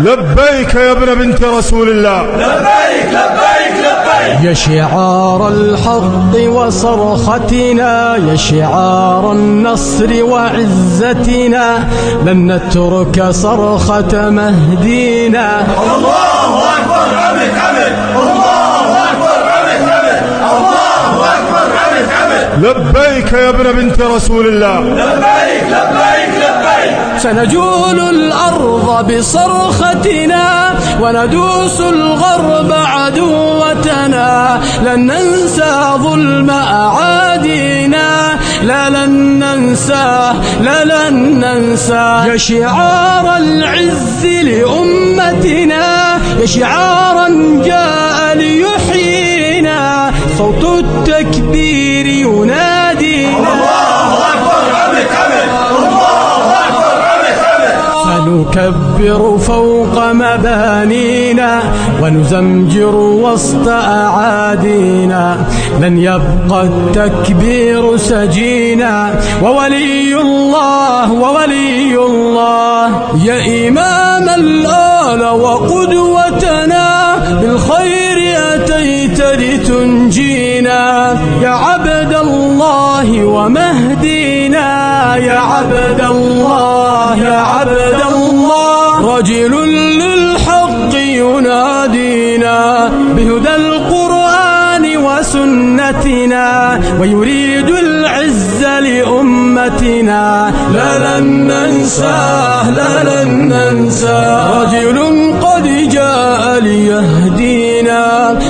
لبيك يا ابن بنت رسول الله، لبيك لبيك لبيك. يا شعار الحق وصرختنا، يا شعار النصر وعزتنا، لن نترك صرخة مهدينا. الله أكبر، عمد عمد، الله أكبر، عمد عمد، الله أكبر، عمد عمد. لبيك يا ابن بنت رسول الله، لبيك لبيك لبيك. سنجول الأرض بصرختنا وندوس الغرب عدوتنا، لن ننسى ظلم أعادينا، لا لن ننسى، لا لن ننسى. يا شعار العز لأمتنا، يا شعارا جاء ليحيينا، صوت التكبير ينادينا. الله أكبر، عمد عمد، الله أكبر، عمد عمد. سنكبر فوق مبانينا ونزمجر وسط أعادينا، لن يبقى التكبير سجينا. وولي الله، وولي الله، يا إمام الآل وقدوتنا، بالخير أتيت لتنجينا. يا عبد الله ومهدينا، يا عبد الله، يا عبد الله، رجل للحق ينادينا بهدى القرآن وسنتنا، ويريد العز لأمتنا. لا لن ننساه، لا لن ننساه، رجل قد جاء ليهدينا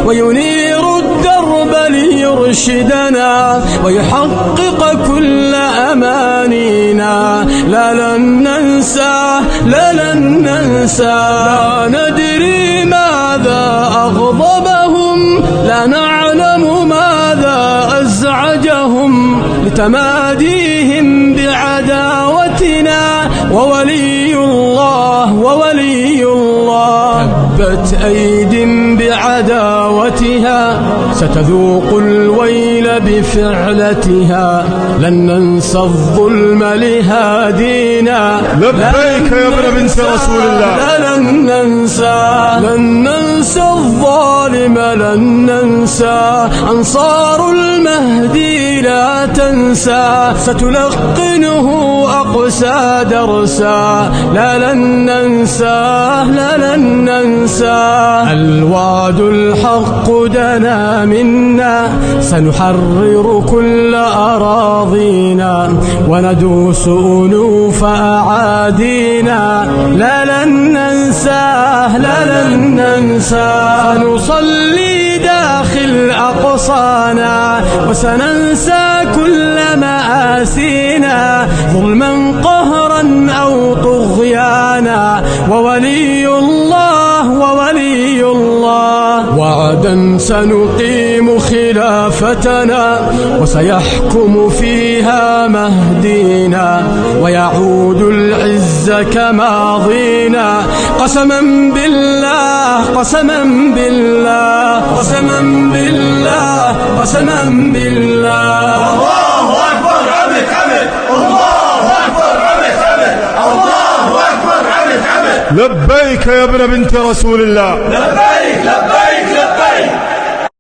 وينير الدرب ليرشدنا ويحقق كل أمانينا. لا لن ننساه، لا لن ننساه. لا ندري ماذا أغضبهم، لا نعلم ماذا أزعجهم، لتماديهم بعداوتنا. وولي الله، وولي الله، تبت أيد بعداوتها، ستذوق الويل بفعلتها، لن ننسى الظلم لهادينا. لبيك يا ابن بنت رسول الله، لن ننسى، لن ننسى الظالم، لن ننسى. أنصار المهدي لا تنسى، ستلقنه أقسى درسا. لا لن ننساه، لا لن ننساه. الوعد الحق دنا منا، سنحرر كل أراضينا وندوس ألوف أعادينا. لا لن ننساه، لا لن ننساه. سنصلي داخل أقصانا وسننسى كل مآسينا، ظلما قهرا أو طغيانا. وولي الله، وولي الله، وعدا سنقيم خلافتنا وسيحكم فيها مهدينا، ويعود العز كماضينا. قسما بالله، قسما بالله، قسما بالله، قسما بالله. الله أكبر، عمد عمد، الله أكبر، عمد عمد، الله أكبر، عمد عمد. لبيك يا ابن بنت رسول الله، لبيك لبيك.